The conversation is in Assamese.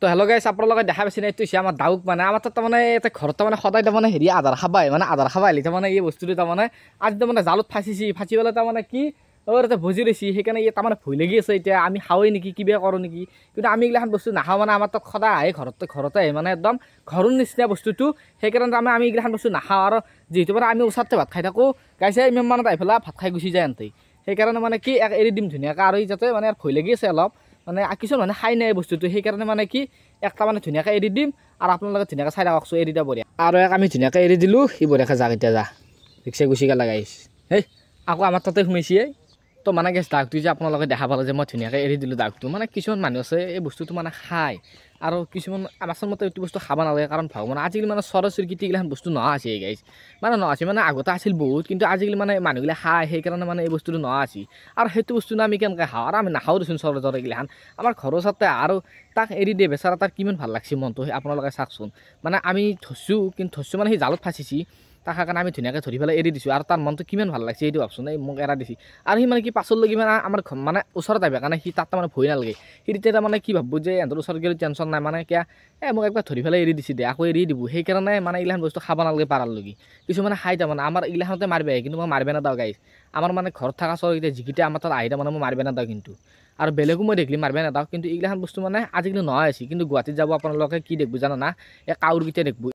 তো হেল্ল' গাইছ আপোনাৰ লগত দেখা পাইছে এইটো হৈছে আমাৰ দাউক মানে আমাৰ তাত তাৰমানে এটা ঘৰত তাৰমানে সদায় তাৰমানে হেৰি আধাৰ খাবাই মানে আধাৰ খাবা আহিলে তাৰমানে এই বস্তুটো তাৰমানে আজি তাৰমানে জালত ফাঁচিছি ফাঁচি পেলাই তাৰমানে কি তাতে ভজি লৈছি সেইকাৰণে এই তাৰমানে ভয় লাগি আছে এতিয়া আমি খাওঁৱেই নেকি কিবা কৰোঁ নেকি কিন্তু আমি এইগিলাখান বস্তু নাখাওঁ মানে আমাৰ তাত সদায় আহে ঘৰতে আহে মানে একদম ঘৰৰ নিচিনা বস্তুটো সেইকাৰণে আমি এইগিলাখান বস্তু নাখাওঁ আৰু যিহেতু মানে আমি ওচৰতে ভাত খাই থাকোঁ গাইছে ইমান মানত আহি পেলাই ভাত খাই গুচি যায় এনতে সেইকাৰণে মানে কি এৰি দিম ধুনীয়াকৈ আৰু যাতে মানে ভয় লাগি আছে অলপ মানে কিছুমান মানে খাই নাই বস্তুটো সেইকাৰণে মানে কি একটা মানে ধুনীয়াকৈ এৰি দিম আৰু আপোনালোকে ধুনীয়াকৈ চাই থাককচোন এৰি দিয়া বঢ়িয়া আৰু আমি ধুনীয়াকৈ এৰি দিলোঁ সি বঢ়িয়াকৈ যাক এতিয়া যা ৰিক্সা গুচি গেলা গাইছ হেই আকৌ আমাৰ তাতে সোমাইছে তো মানে গেছ দাগটো যে আপোনালোকে দেখা পালে যে মই ধুনীয়াকৈ এৰি দিলোঁ দাগটো মানে কিছুমান মানুহ আছে এই বস্তুটো মানে খায় আৰু কিছুমান আমাৰ মতে এইটো বস্তু খাব নালাগে কাৰণ ভাবোঁ মানে আজিকালি মানে চৰাই চিৰিকটি এইগিলাখান বস্তু নোহোৱা আছে গাইছ মানে নোহোৱা আছে মানে আগতে আছিল বহুত কিন্তু আজিকালি মানে মানুহগিলা খায় সেইকাৰণে মানে এই বস্তুটো নোহোৱা আছে আৰু সেইটো বস্তু আমি কেনেকৈ খাওঁ আৰু আমি নাখাওঁ দেচোন চৰাই চৰাই এইগিলাখান আমাৰ ঘৰৰ ওচৰতে আৰু তাক এৰি দিয়ে বেচাৰা তাৰ কিমান ভাল লাগছে মনটো আপোনালোকে চাওকচোন মানে আমি ধৰছোঁ কিন্তু ধৰছোঁ মানে সি জালত ফাঁচিছি তাৰ কাৰণে আমি ধুনীয়াকৈ ধৰি পেলাই এৰি দিছোঁ আৰু তাৰ মনটো কিমান ভাল লাগছে এইটো ভাবচোন এই মোক এৰা দিছি আৰু সি মানে কি পাছলৈকে মানে আমাৰ মানে ওচৰত আহিব কাৰণে সি তাত মানে ভয় নালাগে সি তেতিয়া তাৰমানে কি ভাবব যে এহঁতৰ ওচৰত গ'লে টেনশ্যন নাই মানে কিয় মোক একবাৰ ধৰি পেলাই এৰি দিছে দে আকৌ এৰি দিব সেইকাৰণে মানে এইগিলাখান বস্তু খাব নালাগে পাৰালৈকে কিছুমানে খাই তাৰমানে আমাৰ এইগিলাখনতে মাৰিব আহে কিন্তু মই মাৰিব নাযাওঁ গাইছ আমাৰ মানে ঘৰত থকা চৰাইকেইটা যিকেইটা আমাৰ তাত আহি তাৰমানে মই মাৰিব নাযাওঁ কিন্তু আৰু বেলেগো মই দেখিলে মাৰিব নাযাওঁ কিন্তু এইগিলাখান বস্তু মানে আজিকালি নহয় আছে কিন্তু গুৱাহাটীত যাব আপোনালোকে কি দেখিব জানা না এই কাউৰকেইটা দেখিব